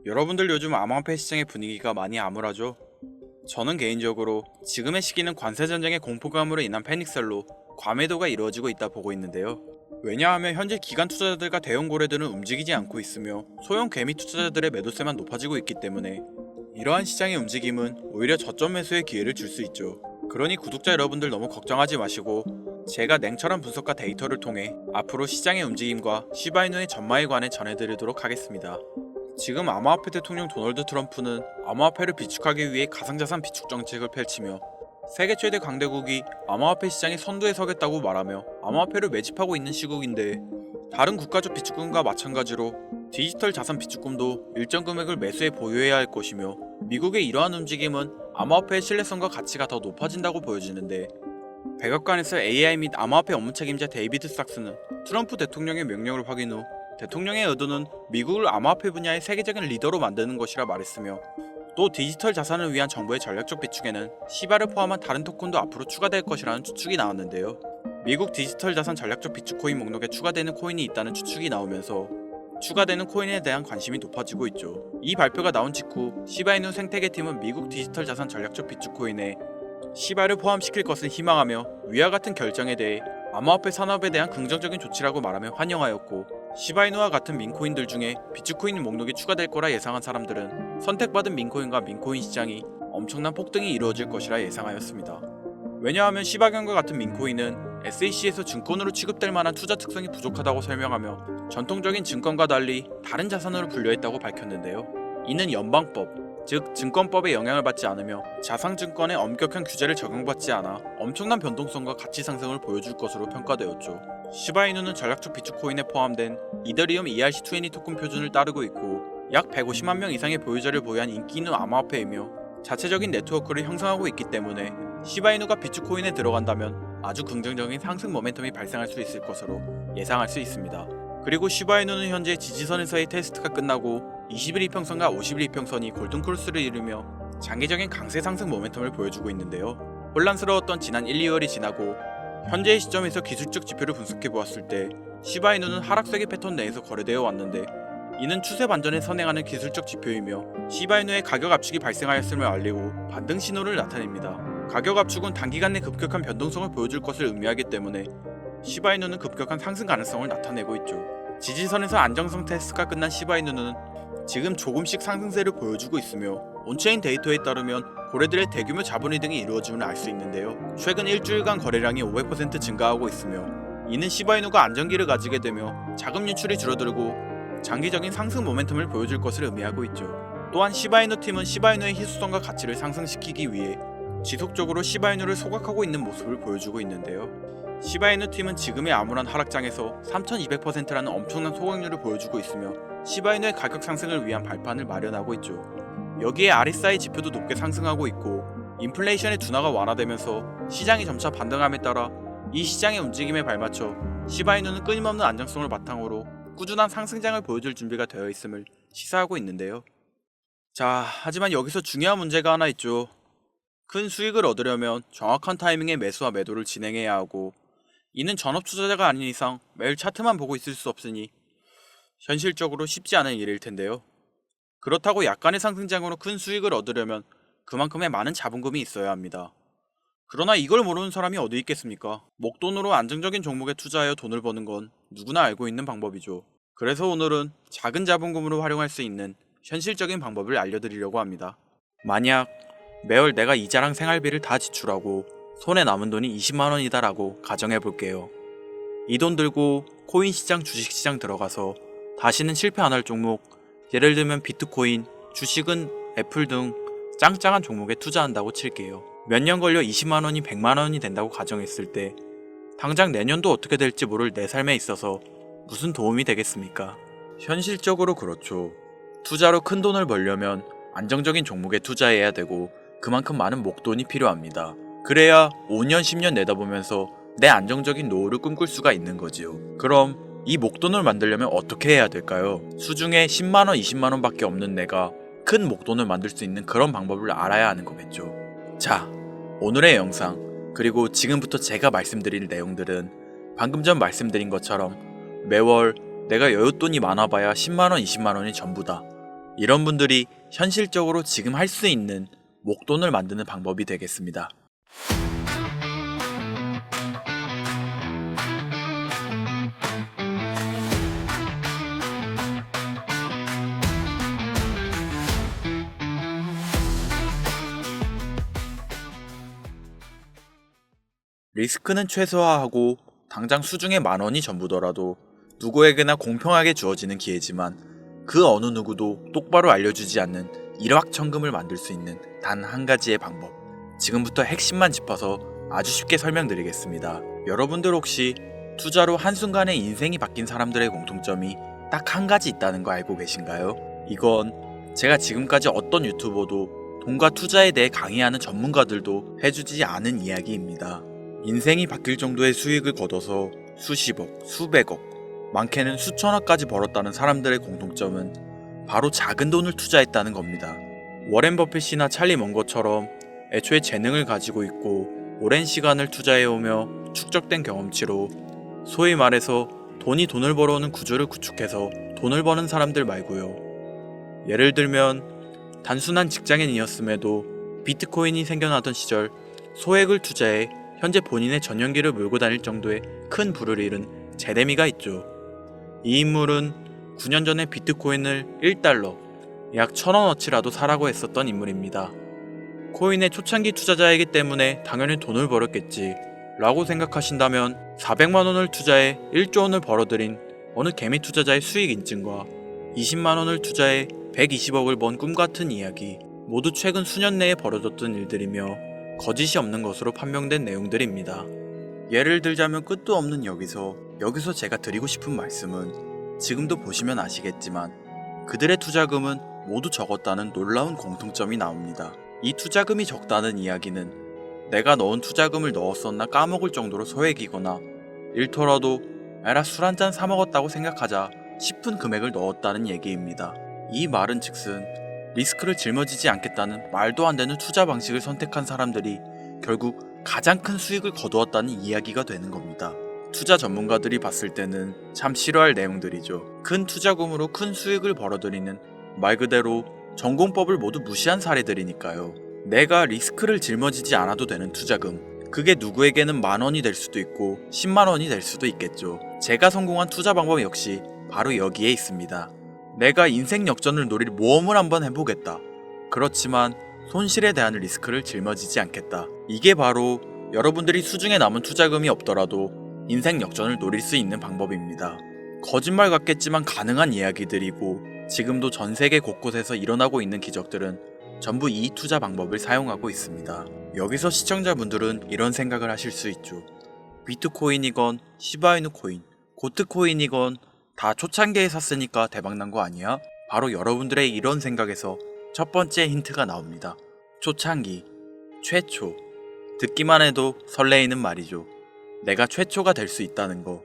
여러분들 요즘 암호화폐 시장의 분위기가 많이 암울하죠? 저는 개인적으로 지금의 시기는 관세전쟁의 공포감으로 인한 패닉셀로 과매도가 이루어지고 있다 보고 있는데요. 왜냐하면 현재 기관 투자자들과 대형 고래들은 움직이지 않고 있으며 소형 개미 투자자들의 매도세만 높아지고 있기 때문에 이러한 시장의 움직임은 오히려 저점 매수의 기회를 줄 수 있죠. 그러니 구독자 여러분들 너무 걱정하지 마시고 제가 냉철한 분석과 데이터를 통해 앞으로 시장의 움직임과 시바이누의 전망에 관해 전해드리도록 하겠습니다. 지금 암호화폐 대통령 도널드 트럼프는 암호화폐를 비축하기 위해 가상자산 비축 정책을 펼치며 세계 최대 강대국이 암호화폐 시장의 선두에 서겠다고 말하며 암호화폐를 매집하고 있는 시국인데, 다른 국가적 비축금과 마찬가지로 디지털 자산 비축금도 일정 금액을 매수해 보유해야 할 것이며, 미국의 이러한 움직임은 암호화폐의 신뢰성과 가치가 더 높아진다고 보여지는데, 백악관에서 AI 및 암호화폐 업무 책임자 데이비드 삭스는 트럼프 대통령의 명령을 확인 후 대통령의 의도는 미국을 암호화폐 분야의 세계적인 리더로 만드는 것이라 말했으며, 또 디지털 자산을 위한 정부의 전략적 비축에는 시바를 포함한 다른 토큰도 앞으로 추가될 것이라는 추측이 나왔는데요. 미국 디지털 자산 전략적 비축 코인 목록에 추가되는 코인이 있다는 추측이 나오면서 추가되는 코인에 대한 관심이 높아지고 있죠. 이 발표가 나온 직후 시바이누 생태계팀은 미국 디지털 자산 전략적 비축 코인에 시바를 포함시킬 것을 희망하며 위와 같은 결정에 대해 암호화폐 산업에 대한 긍정적인 조치라고 말하며 환영하였고, 시바이누와 같은 민코인들 중에 비트코인 목록에 추가될 거라 예상한 사람들은 선택받은 민코인과 민코인 시장이 엄청난 폭등이 이루어질 것이라 예상하였습니다. 왜냐하면 시바견과 같은 민코인은 SEC에서 증권으로 취급될 만한 투자 특성이 부족하다고 설명하며 전통적인 증권과 달리 다른 자산으로 분류했다고 밝혔는데요. 이는 연방법, 즉 증권법에 영향을 받지 않으며 자산증권에 엄격한 규제를 적용받지 않아 엄청난 변동성과 가치 상승을 보여줄 것으로 평가되었죠. 시바이누는 전략적 비트코인에 포함된 이더리움 ERC20 토큰 표준을 따르고 있고, 약 150만 명 이상의 보유자를 보유한 인기 있는 암호화폐이며 자체적인 네트워크를 형성하고 있기 때문에 시바이누가 비트코인에 들어간다면 아주 긍정적인 상승 모멘텀이 발생할 수 있을 것으로 예상할 수 있습니다. 그리고 시바이누는 현재 지지선에서의 테스트가 끝나고 20일 이평선과 50일 이평선이 골든크로스를 이루며 장기적인 강세 상승 모멘텀을 보여주고 있는데요. 혼란스러웠던 지난 1, 2월이 지나고 현재의 시점에서 기술적 지표를 분석해 보았을 때 시바이누는 하락세기 패턴 내에서 거래되어 왔는데, 이는 추세 반전에 선행하는 기술적 지표이며 시바이누의 가격 압축이 발생하였음을 알리고 반등 신호를 나타냅니다. 가격 압축은 단기간 내 급격한 변동성을 보여줄 것을 의미하기 때문에 시바이누는 급격한 상승 가능성을 나타내고 있죠. 지지선에서 안정성 테스트가 끝난 시바이누는 지금 조금씩 상승세를 보여주고 있으며, 온체인 데이터에 따르면 고래들의 대규모 자본 이등이 이루어짐을 알 수 있는데요. 최근 일주일간 거래량이 500% 증가하고 있으며, 이는 시바이누가 안정기를 가지게 되며 자금 유출이 줄어들고 장기적인 상승 모멘텀을 보여줄 것을 의미하고 있죠. 또한 시바이누 팀은 시바이누의 희소성과 가치를 상승시키기 위해 지속적으로 시바이누를 소각하고 있는 모습을 보여주고 있는데요. 시바이누 팀은 지금의 암울한 하락장에서 3200%라는 엄청난 소각률을 보여주고 있으며 시바이누의 가격 상승을 위한 발판을 마련하고 있죠. 여기에 RSI 지표도 높게 상승하고 있고, 인플레이션의 둔화가 완화되면서 시장이 점차 반등함에 따라 이 시장의 움직임에 발맞춰 시바이누는 끊임없는 안정성을 바탕으로 꾸준한 상승장을 보여줄 준비가 되어 있음을 시사하고 있는데요. 자, 하지만 여기서 중요한 문제가 하나 있죠. 큰 수익을 얻으려면 정확한 타이밍에 매수와 매도를 진행해야 하고, 이는 전업 투자자가 아닌 이상 매일 차트만 보고 있을 수 없으니 현실적으로 쉽지 않은 일일 텐데요. 그렇다고 약간의 상승장으로 큰 수익을 얻으려면 그만큼의 많은 자본금이 있어야 합니다. 그러나 이걸 모르는 사람이 어디 있겠습니까? 목돈으로 안정적인 종목에 투자하여 돈을 버는 건 누구나 알고 있는 방법이죠. 그래서 오늘은 작은 자본금으로 활용할 수 있는 현실적인 방법을 알려드리려고 합니다. 만약 매월 내가 이자랑 생활비를 다 지출하고 손에 남은 돈이 20만원이다 라고 가정해볼게요. 이 돈 들고 코인 시장, 주식 시장 들어가서 다시는 실패 안 할 종목, 예를 들면 비트코인, 주식은 애플 등 짱짱한 종목에 투자한다고 칠게요. 몇 년 걸려 20만원이 100만원이 된다고 가정했을 때 당장 내년도 어떻게 될지 모를 내 삶에 있어서 무슨 도움이 되겠습니까? 현실적으로 그렇죠. 투자로 큰 돈을 벌려면 안정적인 종목에 투자해야 되고 그만큼 많은 목돈이 필요합니다. 그래야 5년 10년 내다보면서 내 안정적인 노후를 꿈꿀 수가 있는 거지요. 그럼 이 목돈을 만들려면 어떻게 해야 될까요? 수중에 10만원 20만원 밖에 없는 내가 큰 목돈을 만들 수 있는 그런 방법을 알아야 하는 거겠죠. 자, 오늘의 영상 그리고 지금부터 제가 말씀드릴 내용들은 방금 전 말씀드린 것처럼 매월 내가 여윳돈이 많아봐야 10만원 20만원이 전부다, 이런 분들이 현실적으로 지금 할 수 있는 목돈을 만드는 방법이 되겠습니다. 리스크는 최소화하고 당장 수중에 10,000원이 전부더라도 누구에게나 공평하게 주어지는 기회지만 그 어느 누구도 똑바로 알려주지 않는 일확천금을 만들 수 있는 단 한 가지의 방법. 지금부터 핵심만 짚어서 아주 쉽게 설명드리겠습니다. 여러분들 혹시 투자로 한순간에 인생이 바뀐 사람들의 공통점이 딱 한 가지 있다는 거 알고 계신가요? 이건 제가 지금까지 어떤 유튜버도 돈과 투자에 대해 강의하는 전문가들도 해주지 않은 이야기입니다. 인생이 바뀔 정도의 수익을 거둬서 수십억, 수백억, 많게는 수천억까지 벌었다는 사람들의 공통점은 바로 작은 돈을 투자했다는 겁니다. 워렌 버핏이나 찰리 먼거처럼 애초에 재능을 가지고 있고 오랜 시간을 투자해오며 축적된 경험치로 소위 말해서 돈이 돈을 벌어오는 구조를 구축해서 돈을 버는 사람들 말고요. 예를 들면 단순한 직장인이었음에도 비트코인이 생겨나던 시절 소액을 투자해 현재 본인의 전용기를 몰고 다닐 정도의 큰 부를 잃은 제레미가 있죠. 이 인물은 9년 전에 비트코인을 1달러, 약 1,000원어치라도 사라고 했었던 인물입니다. 코인의 초창기 투자자이기 때문에 당연히 돈을 벌었겠지 라고 생각하신다면 400만원을 투자해 1조 원을 벌어들인 어느 개미 투자자의 수익 인증과 20만원을 투자해 120억을 번 꿈같은 이야기, 모두 최근 수년 내에 벌어졌던 일들이며 거짓이 없는 것으로 판명된 내용들입니다. 예를 들자면 끝도 없는 여기서 제가 드리고 싶은 말씀은 지금도 보시면 아시겠지만 그들의 투자금은 모두 적었다는 놀라운 공통점이 나옵니다. 이 투자금이 적다는 이야기는 내가 넣은 투자금을 넣었었나 까먹을 정도로 소액이거나 일터라도 에라 술 한잔 사먹었다고 생각하자 싶은 금액을 넣었다는 얘기입니다. 이 말은 즉슨 리스크를 짊어지지 않겠다는 말도 안 되는 투자 방식을 선택한 사람들이 결국 가장 큰 수익을 거두었다는 이야기가 되는 겁니다. 투자 전문가들이 봤을 때는 참 싫어할 내용들이죠. 큰 투자금으로 큰 수익을 벌어들이는 말 그대로 전공법을 모두 무시한 사례들이니까요. 내가 리스크를 짊어지지 않아도 되는 투자금, 그게 누구에게는 10,000원이 될 수도 있고 10만원이 될 수도 있겠죠. 제가 성공한 투자 방법 역시 바로 여기에 있습니다. 내가 인생 역전을 노릴 모험을 한번 해보겠다. 그렇지만 손실에 대한 리스크를 짊어지지 않겠다. 이게 바로 여러분들이 수중에 남은 투자금이 없더라도 인생 역전을 노릴 수 있는 방법입니다. 거짓말 같겠지만 가능한 이야기들이고 지금도 전 세계 곳곳에서 일어나고 있는 기적들은 전부 이 투자 방법을 사용하고 있습니다. 여기서 시청자분들은 이런 생각을 하실 수 있죠. 비트코인이건 시바이누 코인, 고트코인이건 다 초창기에 샀으니까 대박난 거 아니야? 바로 여러분들의 이런 생각에서 첫 번째 힌트가 나옵니다. 초창기, 최초. 듣기만 해도 설레이는 말이죠. 내가 최초가 될 수 있다는 거.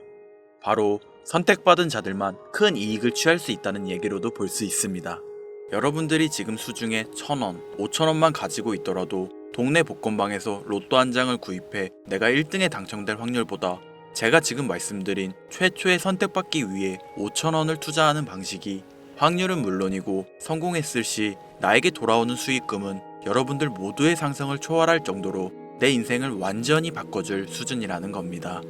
바로 선택받은 자들만 큰 이익을 취할 수 있다는 얘기로도 볼 수 있습니다. 여러분들이 지금 수중에 1,000원, 5,000원만 가지고 있더라도 동네 복권방에서 로또 한 장을 구입해 내가 1등에 당첨될 확률보다 제가 지금 말씀드린 최초의 선택받기 위해 5,000원을 투자하는 방식이 확률은 물론이고 성공했을 시 나에게 돌아오는 수익금은 여러분들 모두의 상상을 초월할 정도로 내 인생을 완전히 바꿔줄 수준이라는 겁니다.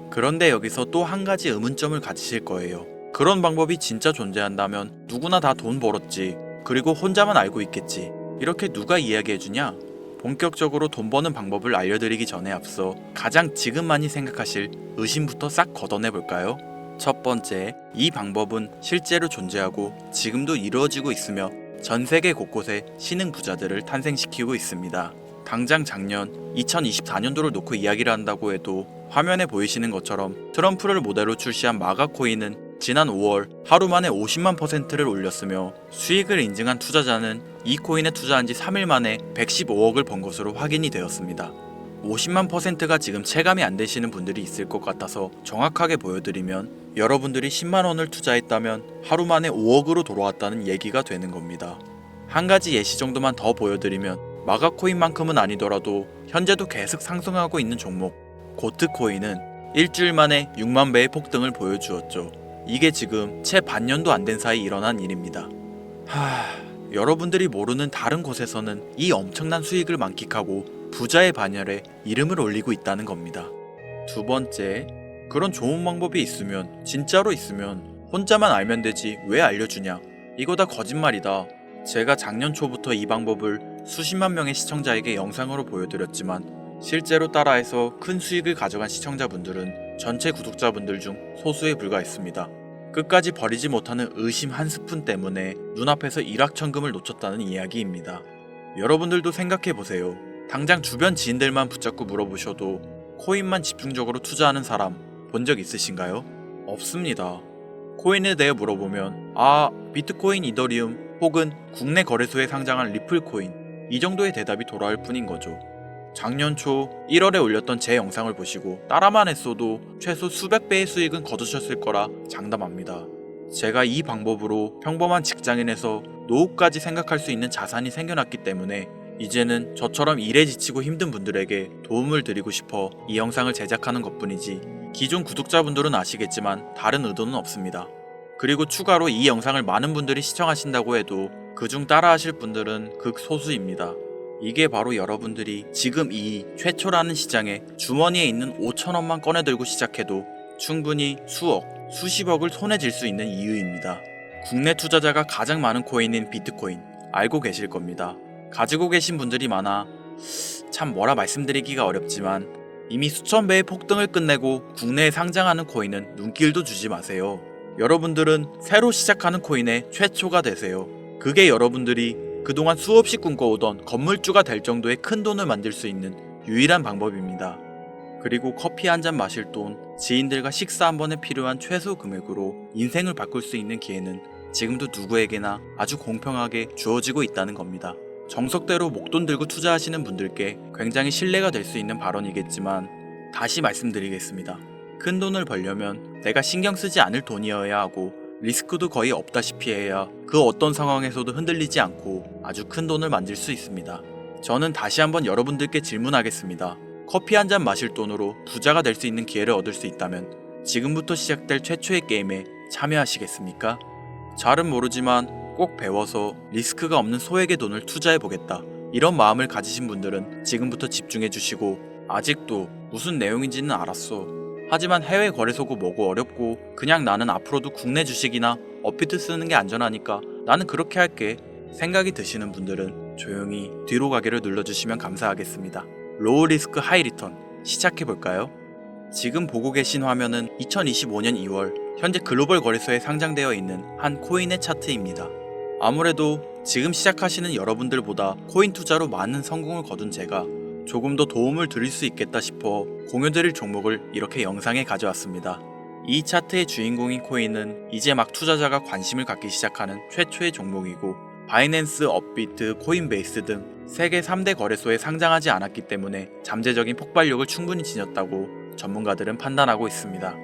그런데 여기서 또 한 가지 의문점을 가지실 거예요. 그런 방법이 진짜 존재한다면 누구나 다 돈 벌었지, 그리고 혼자만 알고 있겠지, 이렇게 누가 이야기해주냐? 본격적으로 돈 버는 방법을 알려드리기 전에 앞서 가장 지금 많이 생각하실 의심부터 싹 걷어내볼까요? 첫 번째, 이 방법은 실제로 존재하고 지금도 이루어지고 있으며 전 세계 곳곳에 신흥 부자들을 탄생시키고 있습니다. 당장 작년 2024년도를 놓고 이야기를 한다고 해도 화면에 보이시는 것처럼 트럼프를 모델로 출시한 마가코인은 지난 5월 하루 만에 50만%를 올렸으며 수익을 인증한 투자자는 이 코인에 투자한 지 3일 만에 115억을 번 것으로 확인이 되었습니다. 50만%가 지금 체감이 안 되시는 분들이 있을 것 같아서 정확하게 보여드리면 여러분들이 10만원을 투자했다면 하루 만에 5억으로 돌아왔다는 얘기가 되는 겁니다. 한 가지 예시 정도만 더 보여드리면 마가코인만큼은 아니더라도 현재도 계속 상승하고 있는 종목 고트코인은 일주일 만에 6만 배의 폭등을 보여주었죠. 이게 지금 채 반년도 안 된 사이 일어난 일입니다. 여러분들이 모르는 다른 곳에서는 이 엄청난 수익을 만끽하고 부자의 반열에 이름을 올리고 있다는 겁니다. 두 번째, 그런 좋은 방법이 있으면, 진짜로 있으면 혼자만 알면 되지 왜 알려주냐? 이거 다 거짓말이다. 제가 작년 초부터 이 방법을 수십만 명의 시청자에게 영상으로 보여드렸지만 실제로 따라해서 큰 수익을 가져간 시청자분들은 전체 구독자분들 중 소수에 불과했습니다. 끝까지 버리지 못하는 의심 한 스푼 때문에 눈앞에서 일확천금을 놓쳤다는 이야기입니다. 여러분들도 생각해보세요. 당장 주변 지인들만 붙잡고 물어보셔도 코인만 집중적으로 투자하는 사람 본 적 있으신가요? 없습니다. 코인에 대해 물어보면 비트코인, 이더리움 혹은 국내 거래소에 상장한 리플코인, 이 정도의 대답이 돌아올 뿐인 거죠. 작년 초 1월에 올렸던 제 영상을 보시고 따라만 했어도 최소 수백 배의 수익은 거두셨을 거라 장담합니다. 제가 이 방법으로 평범한 직장인에서 노후까지 생각할 수 있는 자산이 생겨났기 때문에 이제는 저처럼 일에 지치고 힘든 분들에게 도움을 드리고 싶어 이 영상을 제작하는 것뿐이지 기존 구독자분들은 아시겠지만 다른 의도는 없습니다. 그리고 추가로 이 영상을 많은 분들이 시청하신다고 해도 그중 따라하실 분들은 극소수입니다. 이게 바로 여러분들이 지금 이 최초라는 시장에 주머니에 있는 5천원만 꺼내들고 시작해도 충분히 수억, 수십억을 손에 쥘 수 있는 이유입니다. 국내 투자자가 가장 많은 코인인 비트코인 알고 계실 겁니다. 가지고 계신 분들이 많아 참 뭐라 말씀드리기가 어렵지만 이미 수천 배의 폭등을 끝내고 국내에 상장하는 코인은 눈길도 주지 마세요. 여러분들은 새로 시작하는 코인의 최초가 되세요. 그게 여러분들이 그동안 수없이 꿈꿔오던 건물주가 될 정도의 큰 돈을 만들 수 있는 유일한 방법입니다. 그리고 커피 한 잔 마실 돈, 지인들과 식사 한 번에 필요한 최소 금액으로 인생을 바꿀 수 있는 기회는 지금도 누구에게나 아주 공평하게 주어지고 있다는 겁니다. 정석대로 목돈 들고 투자하시는 분들께 굉장히 신뢰가 될 수 있는 발언이겠지만 다시 말씀드리겠습니다. 큰 돈을 벌려면 내가 신경 쓰지 않을 돈이어야 하고 리스크도 거의 없다시피 해야 그 어떤 상황에서도 흔들리지 않고 아주 큰 돈을 만들 수 있습니다. 저는 다시 한번 여러분들께 질문하겠습니다. 커피 한 잔 마실 돈으로 부자가 될 수 있는 기회를 얻을 수 있다면 지금부터 시작될 최초의 게임에 참여하시겠습니까? 잘은 모르지만 꼭 배워서 리스크가 없는 소액의 돈을 투자해보겠다. 이런 마음을 가지신 분들은 지금부터 집중해주시고 아직도 무슨 내용인지는 알았어. 하지만 해외 거래소고 뭐고 어렵고 그냥 나는 앞으로도 국내 주식이나 업비트 쓰는 게 안전하니까 나는 그렇게 할게 생각이 드시는 분들은 조용히 뒤로 가기를 눌러주시면 감사하겠습니다. 로우 리스크 하이 리턴 시작해볼까요? 지금 보고 계신 화면은 2025년 2월 현재 글로벌 거래소에 상장되어 있는 한 코인의 차트입니다. 아무래도 지금 시작하시는 여러분들보다 코인 투자로 많은 성공을 거둔 제가 조금 더 도움을 드릴 수 있겠다 싶어 공유드릴 종목을 이렇게 영상에 가져왔습니다. 이 차트의 주인공인 코인은 이제 막 투자자가 관심을 갖기 시작하는 최초의 종목이고 바이낸스, 업비트, 코인베이스 등 세계 3대 거래소에 상장하지 않았기 때문에 잠재적인 폭발력을 충분히 지녔다고 전문가들은 판단하고 있습니다.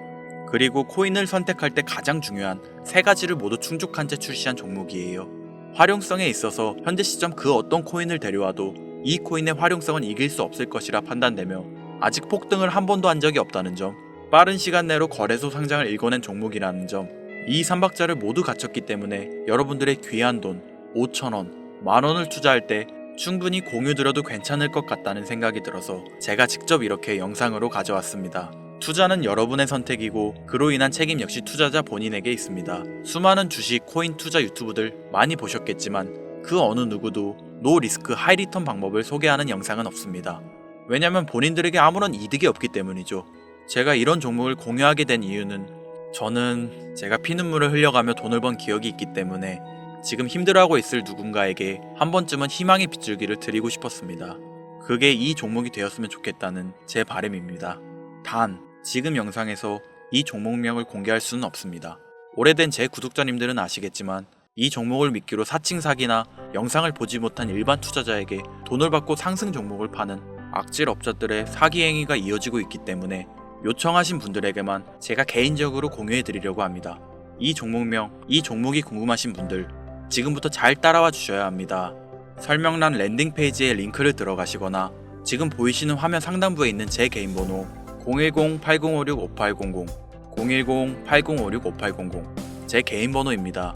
그리고 코인을 선택할 때 가장 중요한 세 가지를 모두 충족한 채 출시한 종목이에요. 활용성에 있어서 현재 시점 그 어떤 코인을 데려와도 이 코인의 활용성은 이길 수 없을 것이라 판단되며 아직 폭등을 한 번도 한 적이 없다는 점, 빠른 시간 내로 거래소 상장을 일궈낸 종목이라는 점, 이 3박자를 모두 갖췄기 때문에 여러분들의 귀한 돈 5,000원, 만원을 투자할 때 충분히 공유드려도 괜찮을 것 같다는 생각이 들어서 제가 직접 이렇게 영상으로 가져왔습니다. 투자는 여러분의 선택이고 그로 인한 책임 역시 투자자 본인에게 있습니다. 수많은 주식, 코인 투자 유튜브들 많이 보셨겠지만 그 어느 누구도 노 리스크 하이 리턴 방법을 소개하는 영상은 없습니다. 왜냐면 본인들에게 아무런 이득이 없기 때문이죠. 제가 이런 종목을 공유하게 된 이유는 저는 제가 피눈물을 흘려가며 돈을 번 기억이 있기 때문에 지금 힘들어하고 있을 누군가에게 한 번쯤은 희망의 빗줄기를 드리고 싶었습니다. 그게 이 종목이 되었으면 좋겠다는 제 바람입니다. 단, 지금 영상에서 이 종목명을 공개할 수는 없습니다. 오래된 제 구독자님들은 아시겠지만 이 종목을 미끼로 사칭 사기나 영상을 보지 못한 일반 투자자에게 돈을 받고 상승 종목을 파는 악질 업자들의 사기 행위가 이어지고 있기 때문에 요청하신 분들에게만 제가 개인적으로 공유해 드리려고 합니다. 이 종목명, 이 종목이 궁금하신 분들 지금부터 잘 따라와 주셔야 합니다. 설명란 랜딩 페이지에 링크를 들어가시거나 지금 보이시는 화면 상단부에 있는 제 개인 번호 010-8056-5800 010-8056-5800 제 개인 번호입니다.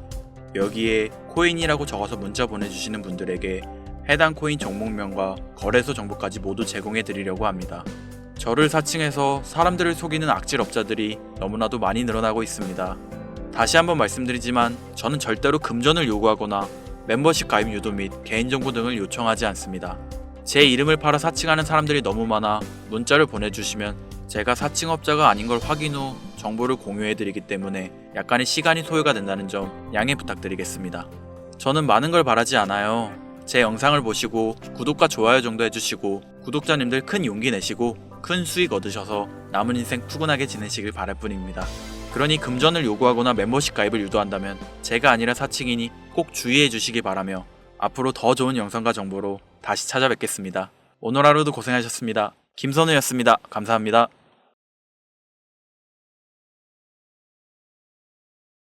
여기에 코인이라고 적어서 문자 보내주시는 분들에게 해당 코인 종목명과 거래소 정보까지 모두 제공해 드리려고 합니다. 저를 사칭해서 사람들을 속이는 악질업자들이 너무나도 많이 늘어나고 있습니다. 다시 한번 말씀드리지만 저는 절대로 금전을 요구하거나 멤버십 가입 유도 및 개인정보 등을 요청하지 않습니다. 제 이름을 팔아 사칭하는 사람들이 너무 많아 문자를 보내주시면 제가 사칭업자가 아닌 걸 확인 후 정보를 공유해드리기 때문에 약간의 시간이 소요가 된다는 점 양해 부탁드리겠습니다. 저는 많은 걸 바라지 않아요. 제 영상을 보시고 구독과 좋아요 정도 해주시고 구독자님들 큰 용기 내시고 큰 수익 얻으셔서 남은 인생 푸근하게 지내시길 바랄 뿐입니다. 그러니 금전을 요구하거나 멤버십 가입을 유도한다면 제가 아니라 사칭이니 꼭 주의해 주시기 바라며 앞으로 더 좋은 영상과 정보로 다시 찾아뵙겠습니다. 오늘 하루도 고생하셨습니다. 김선우였습니다. 감사합니다.